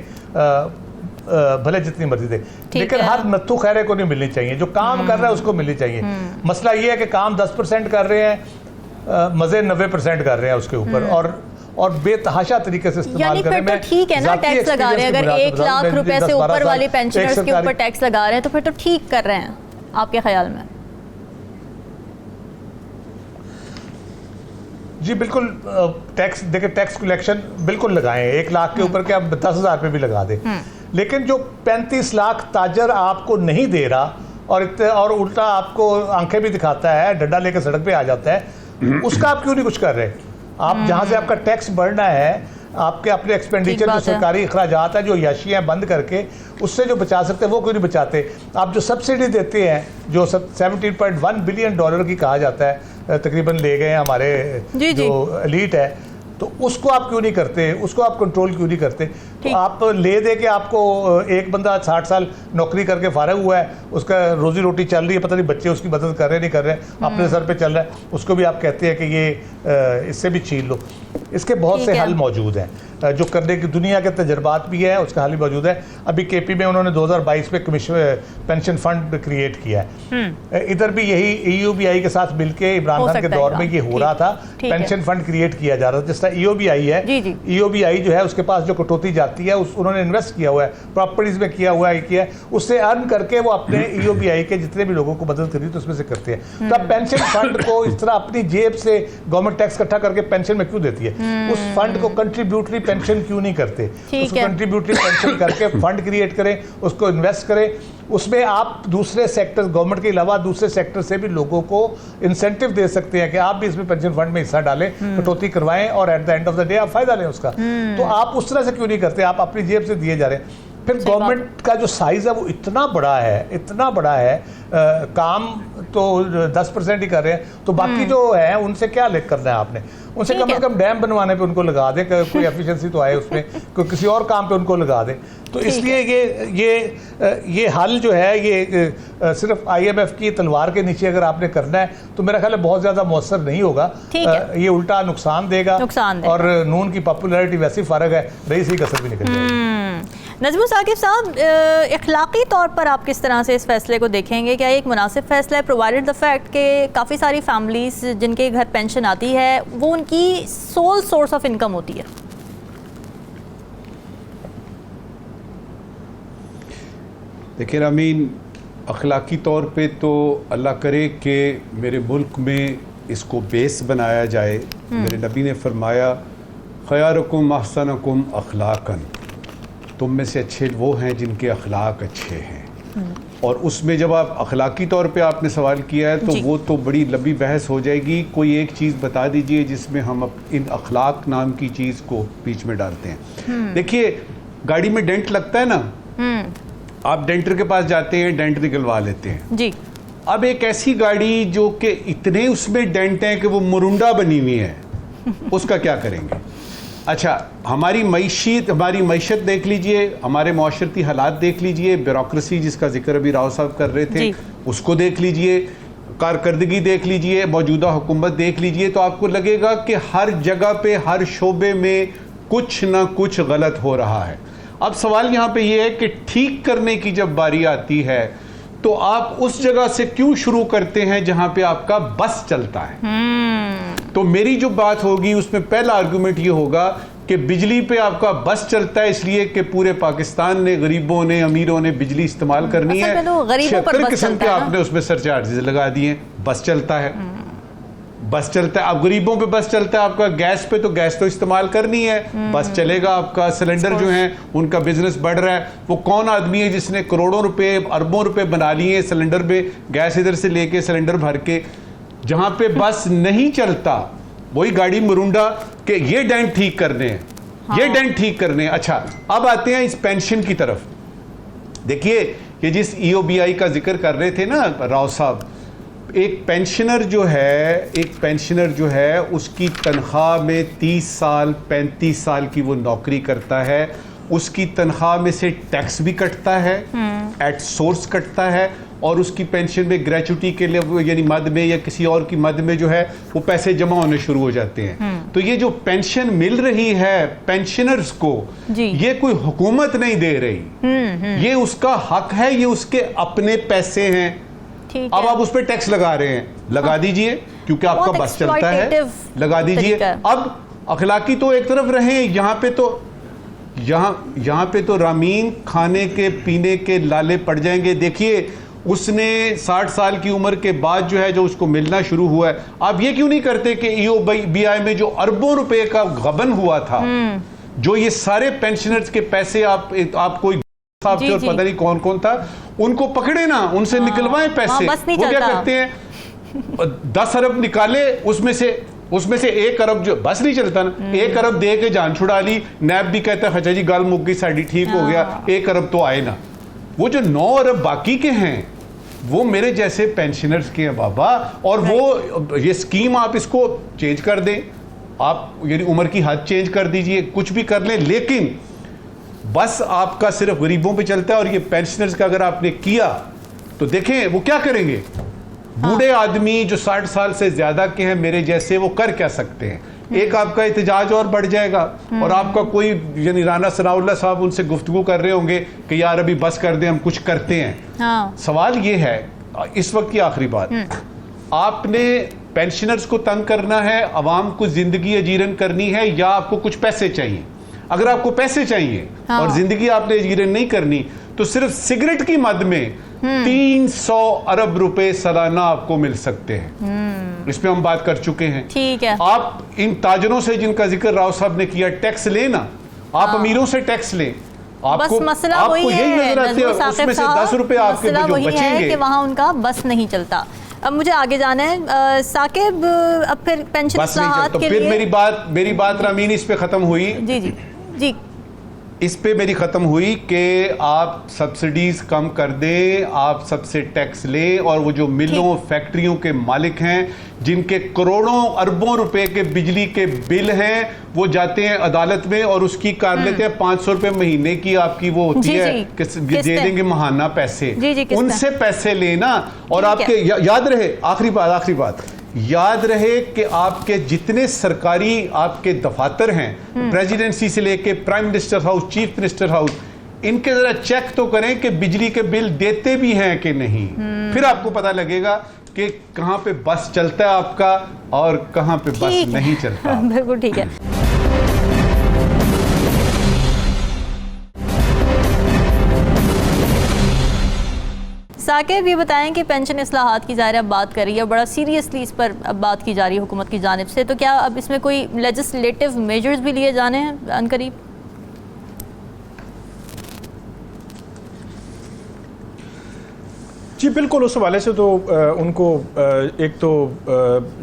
भले जितनी मर्जी दे, लेकिन हर नत्थु खैरे को नहीं मिलनी चाहिए। जो काम कर रहा है उसको मिलनी चाहिए। मसला ये है कि काम 10% कर रहे हैं, मज़े 90% कर रहे हैं उसके ऊपर, और बेतहाशा तरीके से इस्तेमाल करें। तो ठीक है ना, टैक्स लगा रहे हैं, अगर 1 लाख रुपए से ऊपर वाले पेंशनर्स के ऊपर टैक्स लगा रहे हैं तो फिर तो ठीक कर रहे हैं आपके ख्याल में? जी बिल्कुल। टैक्स देखिए, टैक्स कलेक्शन बिल्कुल लगाएं, 1 लाख के ऊपर के आप 10,000 रुपये भी लगा दें, लेकिन जो 35 लाख ताजर आपको नहीं दे रहा और उल्टा आपको आंखें भी दिखाता है, डंडा लेकर सड़क पे आ जाता है, उसका आप क्यों नहीं कुछ कर रहे? आप जहाँ से आपका टैक्स बढ़ना है, आपके अपने एक्सपेंडिचर जो सरकारी अखराजात है, जो याशियाँ बंद करके उससे जो बचा सकते हैं वो क्यों नहीं बचाते? आप जो सब्सिडी देते हैं, जो 17.1 बिलियन डॉलर की कहा जाता है तकरीबन ले गए हमारे जो एलीट है, तो उसको आप क्यों नहीं करते? उसको आप कंट्रोल क्यों नहीं करते? तो आप ले दे के आपको एक बंदा 60 साल नौकरी करके फारग हुआ है, उसका रोजी रोटी चल रही है, पता नहीं बच्चे उसकी मदद कर रहे नहीं कर रहे, अपने सर पे चल रहा है, उसको भी आप कहते हैं कि ये इससे भी छीन लो। इसके बहुत से हल मौजूद हैं जो करने की दुनिया के तजर्बात भी है, उसका हल भी मौजूद है। अभी केपी में उन्होंने 2022 में पेंशन फंड क्रिएट किया है। इधर भी यही EOBI के साथ मिलके इमरान खान के दौर में ये हो रहा था, पेंशन फंड क्रिएट किया जा रहा था। जिस तरह EOBI है, EOBI जो है उसके पास जो कटौती जाती है उन्होंने इन्वेस्ट किया हुआ है, प्रॉपर्टीज में किया हुआ है, किया उससे अर्न करके वो अपने EOBI के जितने भी लोगों को मदद करी तो उसमें से करते हैं। तो अब पेंशन फंड को इस तरह अपनी जेब से गवर्नमेंट टैक्स इकट्ठा करके पेंशन में क्यों देती है? उस फंड को कंट्रीब्यूटरी पेंशन क्यों नहीं करते? उसको कंट्रीब्यूटरी पेंशन करके फंड क्रिएट करें, उसको इन्वेस्ट करें, उसमें आप दूसरे सेक्टर, गवर्नमेंट के अलावा दूसरे सेक्टर से भी लोगों को इंसेंटिव दे सकते हैं कि आप भी इसमें पेंशन फंड में हिस्सा डालें, कटौती करवाएं और at the end of the day आप फायदा लें उसका। तो आप उस तरह से क्यों नहीं करते? आप अपनी जेब से दिए जा रहे हैं। फिर गवर्नमेंट का जो साइज है वो इतना बड़ा है, काम तो 10% ही कर रहे हैं, तो बाकी जो है उनसे क्या लेकर करना है आपने? उनसे कम से कम डैम बनवाने पे उनको लगा दें, कोई एफिशिएंसी तो आए उसमें, कोई किसी और काम पे उनको लगा दें। तो इसलिए ये हल जो है ये सिर्फ IMF की तलवार के नीचे अगर आपने करना है तो मेरा ख्याल है बहुत ज़्यादा मौसर नहीं होगा, ये उल्टा नुकसान देगा। और नून की पॉपुलैरिटी वैसी फ़र्क है, रईस ही कसर भी निकल जाएगी। नजमुल साकिब साहब, इखलाकी तौर पर आप किस तरह से इस फैसले को देखेंगे? क्या एक मुनासिब फैसला है, प्रोवाइडेड द फैक्ट कि काफ़ी सारी फैमिलीज जिनके घर पेंशन आती है वो उनकी सोल सोर्स ऑफ इनकम होती है? देखिए रामीन, अखलाकी तौर पे तो अल्लाह करे कि मेरे मुल्क में इसको बेस बनाया जाए। मेरे नबी ने फरमाया, खयारुकुम अहसनुकुम अखलाकन, तुम में से अच्छे वो हैं जिनके अखलाक अच्छे हैं। और उसमें जब आप अखलाकी तौर पे आपने सवाल किया है तो जी। वो तो बड़ी लंबी बहस हो जाएगी। कोई एक चीज़ बता दीजिए जिसमें हम इन अखलाक नाम की चीज़ को बीच में डालते हैं। देखिए, गाड़ी में डेंट लगता है ना, आप डेंटर के पास जाते हैं, डेंट निकलवा लेते हैं जी। अब एक ऐसी गाड़ी जो कि इतने उसमें डेंट हैं कि वो मुरुंडा बनी हुई है, उसका क्या करेंगे? अच्छा, हमारी मईशत देख लीजिए, हमारे माशरती हालात देख लीजिए, ब्यूरोक्रेसी जिसका जिक्र अभी राव साहब कर रहे थे उसको देख लीजिए, कारकर्दगी देख लीजिए, मौजूदा हुकूमत देख लीजिए, तो आपको लगेगा कि हर जगह पे, हर शोबे में कुछ ना कुछ गलत हो रहा है। अब सवाल यहाँ पे ये है कि ठीक करने की जब बारी आती है तो आप उस जगह से क्यों शुरू करते हैं जहां पे आपका बस चलता है? तो मेरी जो बात होगी उसमें पहला आर्गुमेंट ये होगा कि बिजली पे आपका बस चलता है इसलिए कि पूरे पाकिस्तान ने, गरीबों ने, अमीरों ने बिजली इस्तेमाल करनी है, 76 किस्म के आपने उसमें सरचार्जेस लगा दिए, बस चलता है। बस चलता है, अब गरीबों पे बस चलता है, आपका गैस पे तो गैस तो इस्तेमाल करनी है, बस चलेगा। आपका सिलेंडर जो है उनका बिजनेस बढ़ रहा है। वो कौन आदमी है जिसने करोड़ों रुपए, अरबों रुपए बना लिए सिलेंडर पे, गैस इधर से लेके सिलेंडर भर के? जहां पे बस नहीं चलता वही गाड़ी मुरुंडा के ये डेंट ठीक करने हैं, ये डेंट ठीक करने हैं। अच्छा, अब आते हैं इस पेंशन की तरफ। देखिए, ये जिस EOBI का जिक्र कर रहे थे ना राव साहब, एक पेंशनर जो है उसकी तनख्वाह में 30 साल 35 साल की वो नौकरी करता है, उसकी तनख्वाह में से टैक्स भी कटता है, एट सोर्स कटता है, और उसकी पेंशन में ग्रेचुटी के लिए यानी मद में या किसी और की मद में जो है वो पैसे जमा होने शुरू हो जाते हैं। तो ये जो पेंशन मिल रही है पेंशनर्स को, ये कोई हुकूमत नहीं दे रही, ये उसका हक है, ये उसके अपने पैसे हैं। अब आप उस पर टैक्स लगा रहे हैं, लगा दीजिए, क्योंकि आपका बस चलता है, लगा दीजिए। अब अखलाकी तो एक तरफ रहे, यहाँ पे तो रामीन खाने के पीने के लाले पड़ जाएंगे। देखिए, उसने 60 साल की उम्र के बाद जो है जो उसको मिलना शुरू हुआ है। आप ये क्यों नहीं करते कि EOBI में जो अरबों रुपए का गबन हुआ था, जो ये सारे पेंशनर्स के पैसे आप कोई साहब थे और पता नहीं कौन कौन था, उनको पकड़े ना, उनसे निकलवाएं पैसे। वो क्या करते हैं, 10 अरब निकाले, उसमें से 1 अरब जो बस नहीं चलता ना, 1 अरब दे के जान छुड़ा ली। नैब भी कहता है अच्छा जी गाल मुक गई साड़ी, ठीक हो गया, 1 अरब तो आए ना। वो जो 9 अरब बाकी के हैं वो मेरे जैसे पेंशनर्स के हैं बाबा। और वो ये स्कीम आप इसको चेंज कर दें, आप यानी उम्र की हद चेंज कर दीजिए, कुछ भी कर लें, लेकिन बस आपका सिर्फ गरीबों पे चलता है। और ये पेंशनर्स का अगर आपने किया तो देखें वो क्या करेंगे। बूढ़े आदमी जो 60 साल से ज्यादा के हैं मेरे जैसे, वो कर क्या सकते हैं? एक आपका एहतजाज और बढ़ जाएगा, और आपका कोई यानी राना सनाउल्लाह साहब उनसे गुफ्तगू कर रहे होंगे कि यार अभी बस कर दें, हम कुछ करते हैं। सवाल ये है, इस वक्त की आखिरी बात, आपने पेंशनर्स को तंग करना है, अवाम को जिंदगी अजीरन करनी है, या आपको कुछ पैसे चाहिए? अगर आपको पैसे चाहिए और जिंदगी आपने अजीरन नहीं करनी, तो सिर्फ सिगरेट की मद में 300 अरब रुपए सालाना आपको मिल सकते हैं। इस पे हम बात कर चुके हैं। ठीक है। आप इन ताजरों से जिनका जिक्र राव साहब ने किया, टैक्स लेना, आप अमीरों से टैक्स लें, आपको मसला वही यही नजर आती है, उसमें से 10 रुपए आपके जो बचेंगे कि वहाँ उनका बस नहीं चलता। अब मुझे आगे जाना है साकिब, अब फिर पेंशन इस्लाहात के लिए मेरी बात रामीन इस पे खत्म हुई। जी इस पे मेरी ख़त्म हुई कि आप सब्सिडीज़ कम कर दें, आप सबसे टैक्स लें, और वो जो मिलों फैक्ट्रियों के मालिक हैं जिनके करोड़ों अरबों रुपए के बिजली के बिल हैं, वो जाते हैं अदालत में और उसकी कार लेते हैं 500 रुपए महीने की आपकी वो होती है कि दे देंगे महाना पैसे, उनसे पैसे लेना। और आपके याद रहे, आखिरी बात याद रहे कि आपके जितने सरकारी आपके दफातर हैं, प्रेसिडेंसी से लेके prime minister house, chief minister house, इनके जरा चेक तो करें कि बिजली के बिल देते भी हैं कि नहीं। फिर आपको पता लगेगा कि कहां पे बस चलता है आपका और कहां पे बस नहीं चलता। बिल्कुल ठीक है। साकिब, ये बताएं कि पेंशन इस्लाहात की ज़ाहिर अब बात कर रही है, बड़ा सीरियसली इस पर अब बात की जा रही है हुकूमत की जानिब से, तो क्या अब इसमें कोई लेजिस्लेटिव मेजर्स भी लिए जाने हैं अनकरीब? जी बिल्कुल, उस हवाले से तो उनको एक तो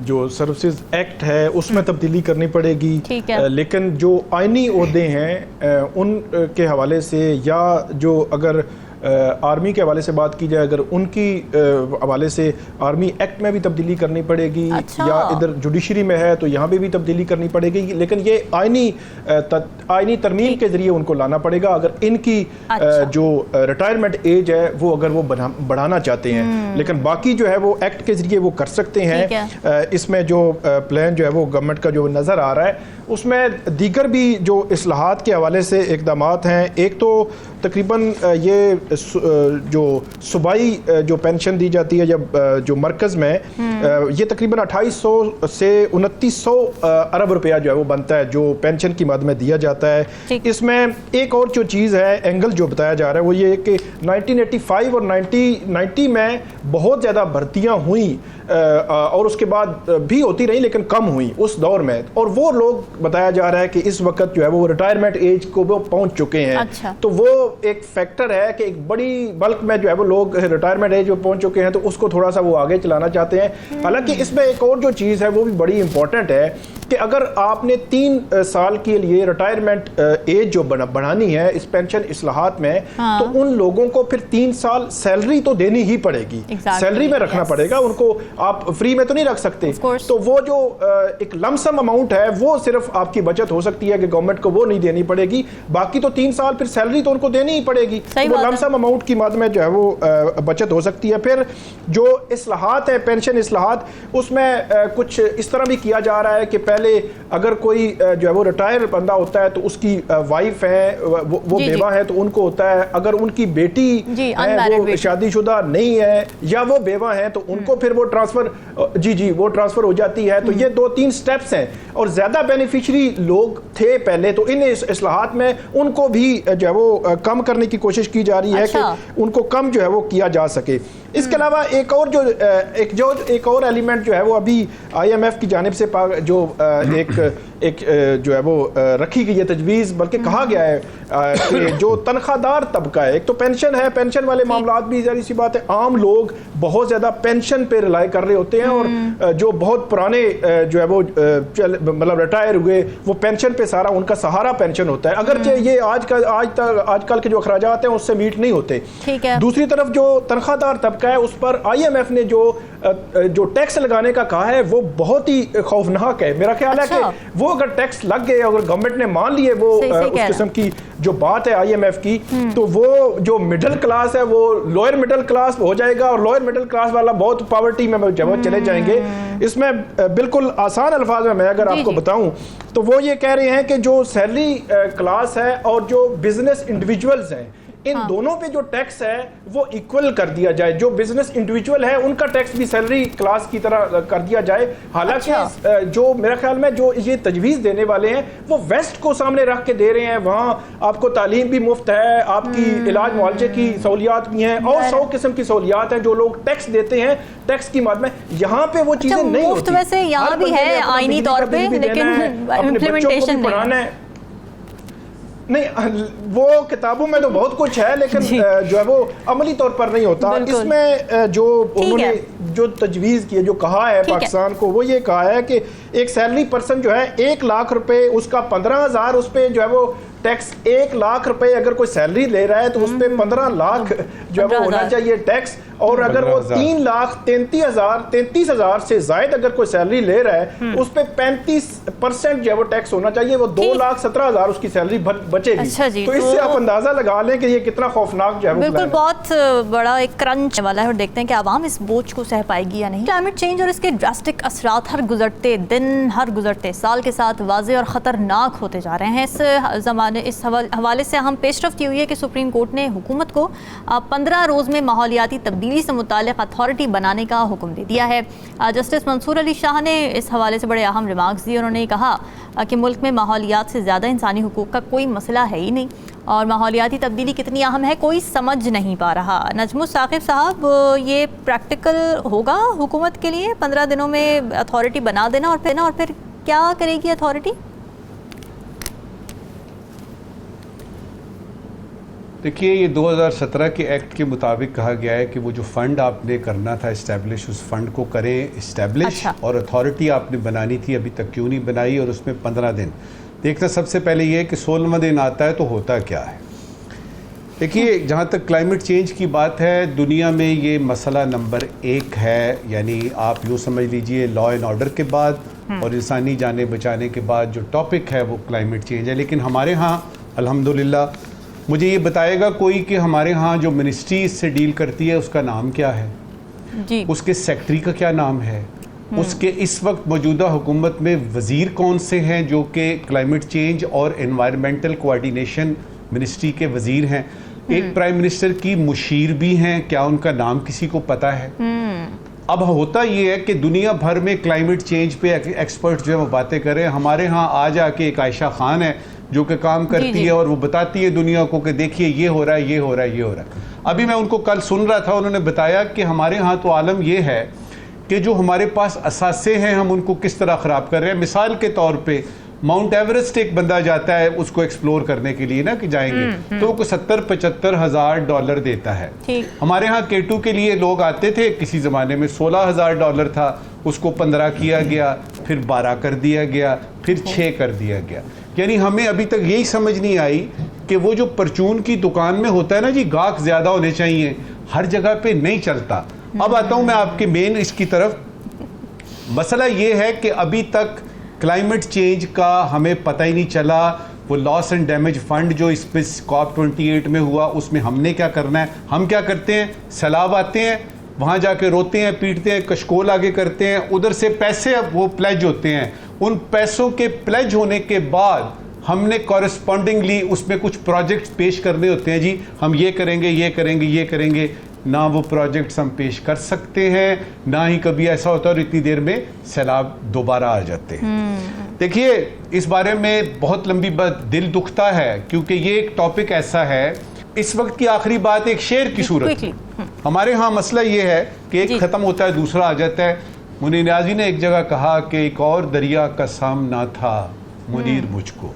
जो सर्विसेज एक्ट है उसमें तब्दीली करनी पड़ेगी, लेकिन जो आईनी ओहदे हैं उन के हवाले से, या जो अगर आर्मी के हवाले से बात की जाए, अगर उनकी हवाले से आर्मी एक्ट में भी तब्दीली करनी पड़ेगी, या इधर जुडिशरी में है तो यहाँ पे भी तब्दीली करनी पड़ेगी, लेकिन ये आईनी तरमीम के जरिए उनको लाना पड़ेगा अगर इनकी जो रिटायरमेंट एज है वो अगर वो बढ़ाना चाहते हैं। लेकिन बाकी जो है वो एक्ट के जरिए वो कर सकते हैं। इसमें जो प्लान जो है वो गवर्नमेंट का जो नज़र आ रहा है उसमें दीगर भी जो इस्लाहात के हवाले से इक़दाम हैं। एक तो तकरीबन ये जो सूबाई जो पेंशन दी जाती है जब जो मरकज़ में, ये तकरीबन 2800 से 2900 अरब रुपया जो है वो बनता है जो पेंशन की मद में दिया जाता है। इसमें एक और जो चीज़ है, एंगल जो बताया जा रहा है वो ये कि 1985 और 1990 में बहुत ज़्यादा भर्तियाँ हुई और उसके बाद भी होती रही लेकिन कम हुई उस दौर में, और वो लोग बताया जा रहा है कि इस वक्त जो है वो रिटायरमेंट एज को वो पहुंच चुके हैं। तो वो एक फैक्टर है कि एक बड़ी बल्क में जो है वो लोग रिटायरमेंट एज में पहुंच चुके हैं, तो उसको थोड़ा सा वो आगे चलाना चाहते हैं। हालांकि इसमें एक और जो चीज़ है वो भी बड़ी इंपॉर्टेंट है कि अगर आपने 3 साल के लिए रिटायरमेंट एज जो बढ़ानी है इस पेंशन इस्लाहात में, तो उन लोगों को फिर 3 साल सैलरी तो देनी ही पड़ेगी, सैलरी में रखना पड़ेगा उनको, आप फ्री में तो नहीं रख सकते। तो वो जो एक लमसम अमाउंट है वो सिर्फ आपकी बचत हो सकती है कि गवर्नमेंट को वो नहीं देनी पड़ेगी, बाकी तो 3 साल फिर सैलरी तो उनको देनी ही पड़ेगी। वो लमसम अमाउंट की मद में जो है वो बचत हो सकती है। फिर जो इस्लाहात है, पेंशन इस्लाहात, उसमें कुछ इस तरह भी किया जा रहा है कि पहले अगर कोई जो है वो रिटायर बंदा होता है तो उसकी वाइफ है वो बेवा है तो उनको होता है, अगर उनकी बेटी है वो शादीशुदा नहीं है या वो बेवा है तो उनको फिर वो ट्रांसफर वो ट्रांसफर हो जाती है। तो ये 2-3 स्टेप्स हैं और ज्यादा बेनिफिशियरी लोग थे पहले, तो इन इस्लाहात में उनको भी जो है वो कम करने की कोशिश की जा रही है कि उनको कम जो है वो किया जा सके। इसके अलावा एक और एलिमेंट जो है वो अभी IMF की जानिब से जो एक जो है वो रखी गई है तजवीज़, बल्कि कहा गया है कि जो तनख्वाहदार तबका है, एक तो पेंशन है, पेंशन वाले मामलात भी जारी सी बात है, आम लोग बहुत ज़्यादा पेंशन पे रिलाई कर रहे होते हैं और जो बहुत पुराने जो है वो मतलब रिटायर हुए वो पेंशन पे सारा उनका सहारा पेंशन होता है, अगरचे ये आजकल के जो अखराजात हैं उससे मीट नहीं होते। दूसरी तरफ जो तनख्वाहदार तबका है उस पर IMF ने जो टैक्स लगाने का कहा है वो बहुत ही खौफनाक है। मेरा ख्याल है कि वो अगर टैक्स लग गए, अगर गवर्नमेंट ने मान लिए वो उस किस्म की जो बात है IMF की, तो वो जो मिडिल क्लास है वो लोअर मिडिल क्लास हो जाएगा और लोअर मिडिल क्लास वाला बहुत पॉवर्टी में जब चले जाएंगे। इसमें बिल्कुल आसान अल्फाज में मैं अगर आपको बताऊं तो वो ये कह रहे हैं कि जो सैलरी क्लास है और जो बिजनेस इंडिविजुअल्स हैं, इन दोनों पे जो टैक्स है वो इक्वल कर दिया जाए। जो बिजनेस इंडिविजुअल है उनका टैक्स भी सैलरी क्लास की तरह कर दिया जाए। हालांकि जो मेरा ख्याल में जो ये तजवीज़ देने वाले हैं वो वेस्ट को सामने रख के दे रहे हैं, वहाँ आपको तालीम भी मुफ्त है, आपकी इलाज मुआवजे की सहूलियात भी हैं और 100 किस्म की सहूलियात हैं जो लोग टैक्स देते हैं टैक्स की मद में। यहाँ पे वो चीज़ें नहीं होती। वैसे यहाँ भी है आईनी तौर पे, लेकिन इम्प्लीमेंटेशन नहीं। नहीं, वो किताबों में तो बहुत कुछ है लेकिन जो है वो अमली तौर पर नहीं होता। इसमें जो उन्होंने जो तजवीज़ की है, जो कहा है पाकिस्तान को, वो ये कहा है कि एक सैलरी पर्सन जो है 1 लाख रुपए, उसका 15,000 उस पर जो है वो टैक्स, 1 लाख रुपए अगर कोई सैलरी ले रहा है तो उस पर 15 लाख जो है वो होना चाहिए टैक्स, और अगर वो 3,33,000 से जायद अगर कोई सैलरी ले रहा है उस पर 35% जो है वो टैक्स होना चाहिए, वो 2,17,000 उसकी सैलरी बचेगी। अच्छा जी, तो इससे आप अंदाजा लगा लें कि ये कितना खौफनाक जो है बिल्कुल बहुत बड़ा एक क्रंच वाला है और देखते हैं कि आवाम इस बोझ को सह पाएगी या नहीं। क्लाइमेट चेंज और इसके ड्रास्टिक असरात हर गुजरते दिन, हर गुजरते साल के साथ वाज़े और ख़तरनाक होते जा रहे हैं। इस हवाले से हम पेशरफ्त हुई है कि सुप्रीम कोर्ट ने हुकूमत को 15 रोज़ में माहौलियाती तब्दीली से मुताल्लिक़ अथॉरिटी बनाने का हुक्म दे दिया है। जस्टिस मंसूर अली शाह ने इस हवाले से बड़े अहम रिमार्क्स दिए। उन्होंने कहा कि मुल्क में माहौलियात से ज़्यादा इंसानी हुकूक़ का कोई मसला है ही नहीं और माहौलियाती तब्दीली कितनी अहम है कोई समझ नहीं पा रहा। नजमुस साकिब साहब, ये प्रैक्टिकल होगा हुकूमत के लिए 15 दिनों में अथॉरिटी बना देना और फिर क्या करेगी अथॉरिटी? देखिए, ये 2017 के एक्ट के मुताबिक कहा गया है कि वो जो फंड आपने करना था इस्टेब्लिश, उस फंड को करें इस्टेब्लिश। अच्छा। और अथॉरिटी आपने बनानी थी, अभी तक क्यों नहीं बनाई, और उसमें 15 दिन देखना। सबसे पहले ये है कि 16वां दिन आता है तो होता क्या है। देखिए, जहाँ तक क्लाइमेट चेंज की बात है, दुनिया में ये मसला नंबर 1 है। यानी आप यूँ समझ लीजिए, लॉ एंड ऑर्डर के बाद और इंसानी जानें बचाने के बाद जो टॉपिक है वो क्लाइमेट चेंज है। लेकिन हमारे यहाँ अल्हम्दुलिल्लाह, मुझे ये बताएगा कोई कि हमारे यहाँ जो मिनिस्ट्री इससे डील करती है उसका नाम क्या है जी, उसके सेक्रेटरी का क्या नाम है, उसके इस वक्त मौजूदा हुकूमत में वज़ीर कौन से हैं जो कि क्लाइमेट चेंज और एनवायरमेंटल कोऑर्डिनेशन मिनिस्ट्री के वज़ीर हैं। एक प्राइम मिनिस्टर की मुशीर भी हैं, क्या उनका नाम किसी को पता है? अब होता ये है कि दुनिया भर में क्लाइमेट चेंज पे एक्सपर्ट जो है वो बातें करें। हमारे यहाँ आ जाके एक आयशा खान है जो कि काम करती है और वो बताती है दुनिया को कि देखिए ये हो रहा है, ये हो रहा है, ये हो रहा है। अभी मैं उनको कल सुन रहा था, उन्होंने बताया कि हमारे यहाँ तो आलम ये है कि जो हमारे पास असासे हैं हम उनको किस तरह ख़राब कर रहे हैं। मिसाल के तौर पे माउंट एवरेस्ट एक बंदा जाता है उसको एक्सप्लोर करने के लिए ना कि जाएंगे, तो वो 70-75 हज़ार डॉलर देता है। हमारे यहाँ K2 के लिए लोग आते थे, किसी ज़माने में $16,000 था, उसको 15 किया गया, फिर 12 कर दिया गया, फिर 6 कर दिया गया। यानी हमें अभी तक यही समझ नहीं आई कि वो जो परचून की दुकान में होता है ना जी, गाहक ज़्यादा होने चाहिए, हर जगह पे नहीं चलता। अब आता हूँ मैं आपके मेन इसकी तरफ। मसला ये है कि अभी तक क्लाइमेट चेंज का हमें पता ही नहीं चला। वो लॉस एंड डैमेज फंड जो इस पे COP28 में हुआ, उसमें हमने क्या करना है? हम क्या करते हैं, सैलाब आते हैं, वहाँ जाके रोते हैं, पीटते हैं, कशकोल आगे करते हैं, उधर से पैसे वो प्लेज होते हैं। उन पैसों के प्लेज होने के बाद हमने कॉरेस्पॉन्डिंगली उसमें कुछ प्रोजेक्ट्स पेश करने होते हैं। जी हम ये करेंगे, ये करेंगे, ये करेंगे। ना वो प्रोजेक्ट्स हम पेश कर सकते हैं, ना ही कभी ऐसा होता है और इतनी देर में सैलाब दोबारा आ जाते हैं। देखिए, इस बारे में बहुत लंबी बात, दिल दुखता है, क्योंकि ये एक टॉपिक ऐसा है। इस वक्त की आखिरी बात एक शेर की सूरत। हमारे यहाँ मसला ये है कि एक ख़त्म होता है, दूसरा आ जाता है। मुनीर नियाज़ी ने एक जगह कहा कि एक और दरिया का सामना था मुनीर मुझको,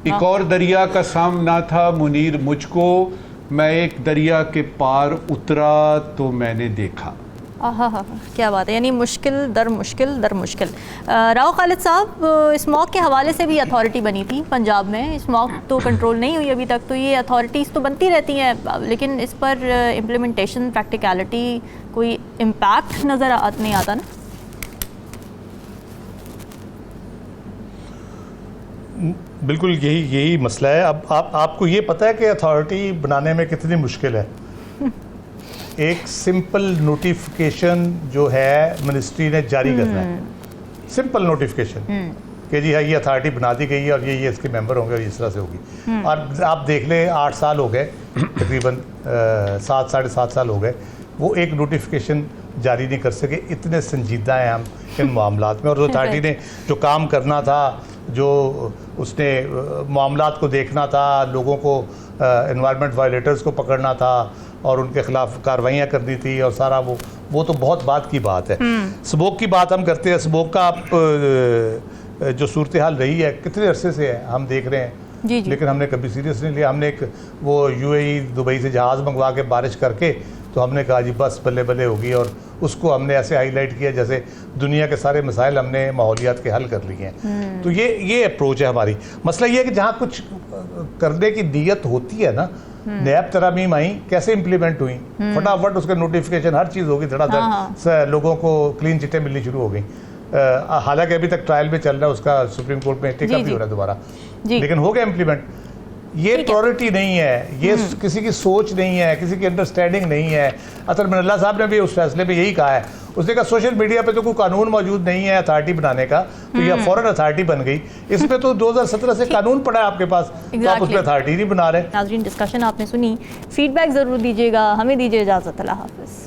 एक और दरिया का सामना था मुनीर मुझको, मैं एक दरिया के पार उतरा तो मैंने देखा। क्या बात है। यानी मुश्किल दर मुश्किल दर मुश्किल। राव खालिद साहब, स्मॉग के हवाले से भी अथॉरिटी बनी थी पंजाब में, स्मॉग तो कंट्रोल नहीं हुई अभी तक, तो ये अथॉरिटीज़ तो बनती रहती हैं, लेकिन इस पर इम्प्लीमेंटेशन, प्रैक्टिकलिटी, कोई इम्पैक्ट नज़र नहीं आता ना? बिल्कुल यही मसला है। अब आपको ये पता है कि अथॉरिटी बनाने में कितनी मुश्किल है। एक सिंपल नोटिफिकेशन जो है मिनिस्ट्री ने जारी करना है, सिंपल नोटिफिकेशन कि जी हाँ ये अथॉरिटी बना दी गई है और ये इसके मेंबर होंगे और इस तरह से होगी। और आप देख लें 8 साल हो गए, तकरीबन 7 साढ़े 7 साल हो गए, वो एक नोटिफिकेशन जारी नहीं कर सके। इतने संजीदा हैं हम इन मामलात में। और अथॉरिटी ने जो काम करना था, जो उसने मामलात को देखना था, लोगों को एनवायरनमेंट वायलेटर्स को पकड़ना था और उनके खिलाफ कार्रवाइयाँ करनी थी, और सारा वो तो बहुत बात की बात है। स्मोक की बात हम करते हैं। स्मोक का आप जो सूरत हाल रही है कितने अरसे से है हम देख रहे हैं, जी। लेकिन हमने कभी सीरियस नहीं लिया। हमने एक वो UAE दुबई से जहाज़ मंगवा के बारिश करके तो हमने कहा जी बस बल्ले बल्ले होगी, और उसको हमने ऐसे हाईलाइट किया जैसे दुनिया के सारे मसाइल हमने माहौलियात के हल कर लिए हैं। तो ये अप्रोच है हमारी। मसला ये है कि जहाँ कुछ करने की नीयत होती है ना, नैब तरामीम आई, कैसे इम्प्लीमेंट हुई, फटाफट उसके नोटिफिकेशन हर चीज़ होगी, धड़ाधड़ लोगों को क्लीन चिटें मिलनी शुरू हो गई। हालांकि अभी तक ट्रायल में चल रहा है, उसका सुप्रीम कोर्ट में टेकअप भी हो रहा है दोबारा, लेकिन हो गया इम्प्लीमेंट। ये प्रायोरिटी नहीं है, ये किसी की सोच नहीं है, किसी की अंडरस्टैंडिंग नहीं है। अतर मिनल्ला साहब ने भी उस फैसले पे यही कहा है। उसने कहा सोशल मीडिया पे तो कोई कानून मौजूद नहीं है अथॉरिटी बनाने का, तो यह फौरन अथॉरिटी बन गई। इस पे तो 2017 से कानून पड़ा है आपके पास, तो आप उस पर अथॉरिटी नहीं बना रहे। नाज़रीन, डिस्कशन आपने सुनी, फीडबैक ज़रूर दीजिएगा। हमें दीजिए इजाज़त। अल्लाह हाफ़िज़।